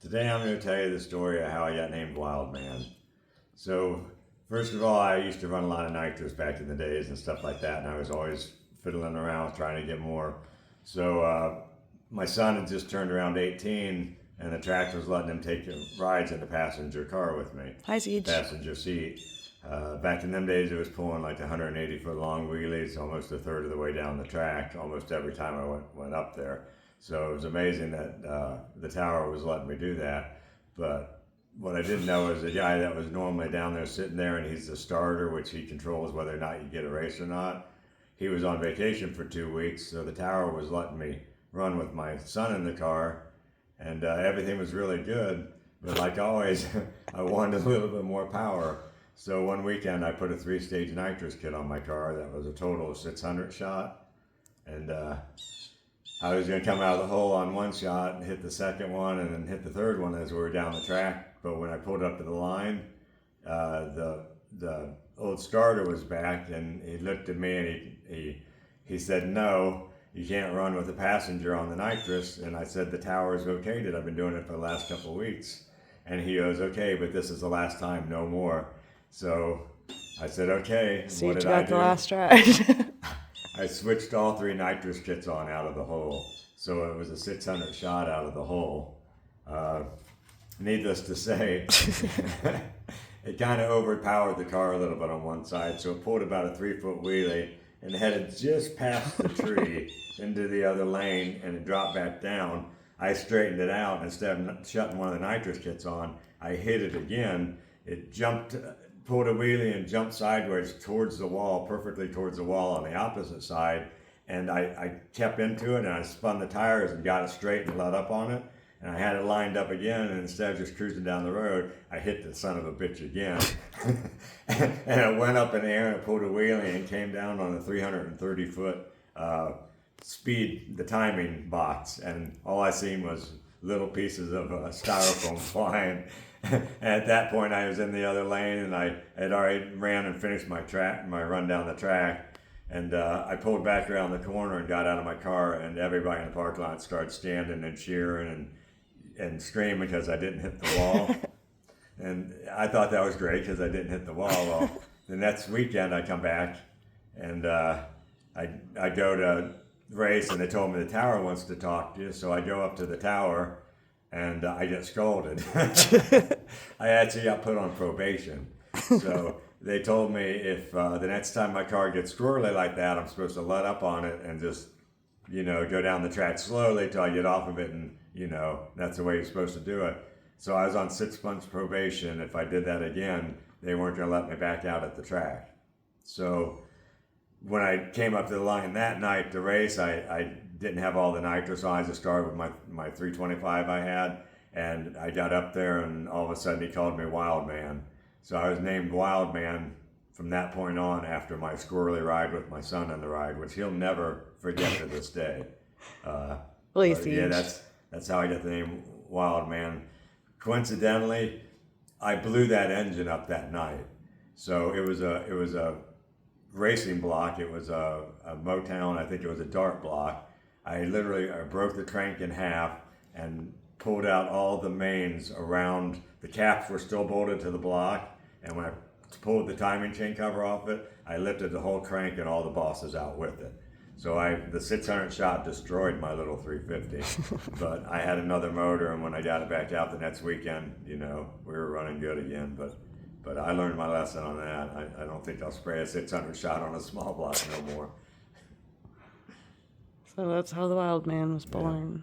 Today I'm going to tell you the story of how I got named WILDMAN. So, first of all, I used to run a lot of nitros back in the days and stuff like that, and I was always fiddling around trying to get more. So, my son had just turned around 18, and the track was letting him take rides in the passenger car with me. Hi, Siege. Passenger seat. Back in them days, it was pulling like 180-foot long wheelies, almost a third of the way down the track, almost every time I went up there. So it was amazing that the tower was letting me do that. But what I didn't know is the guy that was normally down there sitting there, and he's the starter, which he controls whether or not you get a race or not. He was on vacation for 2 weeks, so the tower was letting me run with my son in the car, and everything was really good. But like always, I wanted a little bit more power. So one weekend I put a 3-stage nitrous kit on my car that was a total of 600 shot. And I was going to come out of the hole on one shot and hit the second one and then hit the third one as we were down the track. But when I pulled up to the line, the old starter was back, and he looked at me and he said, "No, you can't run with a passenger on the nitrous." And I said, "The tower is okayed. I've been doing it for the last couple of weeks." And he goes, "Okay, but this is the last time, no more." So I said, "Okay." So what you did I got do? the last ride. I switched all 3 nitrous kits on out of the hole. So it was a 600 shot out of the hole. Needless to say, it kind of overpowered the car a little bit on one side. So it pulled about a 3-foot wheelie and headed just past the tree into the other lane, and it dropped back down. I straightened it out, and instead of shutting one of the nitrous kits on, I hit it again. It jumped, pulled a wheelie and jumped sideways towards the wall, perfectly towards the wall on the opposite side. And I kept into it, and I spun the tires and got it straight and let up on it. And I had it lined up again, and instead of just cruising down the road, I hit the son of a bitch again. And it went up in the air, and it pulled a wheelie and came down on a 330-foot speed, the timing box. And all I seen was little pieces of styrofoam flying. At that point, I was in the other lane, and I had already ran and finished my run down the track. And I pulled back around the corner and got out of my car, and everybody in the parking lot started standing and cheering and screaming because I didn't hit the wall. And I thought that was great because I didn't hit the wall. Well, the next weekend I come back, and I go to race, and they told me the tower wants to talk to you. So I go up to the tower, and I get scolded. I actually got put on probation. So they told me if the next time my car gets squirrely like that, I'm supposed to let up on it and just, go down the track slowly till I get off of it, and, that's the way you're supposed to do it. So I was on 6 months probation. If I did that again, they weren't going to let me back out at the track. So when I came up to the line that night to race, I didn't have all the nitrous on. I just started with my 325 I had, and I got up there, and all of a sudden he called me WILDMAN. So I was named WILDMAN from that point on after my squirrely ride with my son in the ride, which he'll never forget to this day. Yeah, that's how I got the name WILDMAN. Coincidentally, I blew that engine up that night. So it was a racing block. It was a Motown. I think it was a dart block. I broke the crank in half and pulled out all the mains around. The caps were still bolted to the block, and when I pulled the timing chain cover off it, I lifted the whole crank and all the bosses out with it. So the 600 shot destroyed my little 350, but I had another motor, and when I got it back out the next weekend, we were running good again. But I learned my lesson on that. I don't think I'll spray a 600 shot on a small block no more. So that's how the WILDMAN was born. Yeah.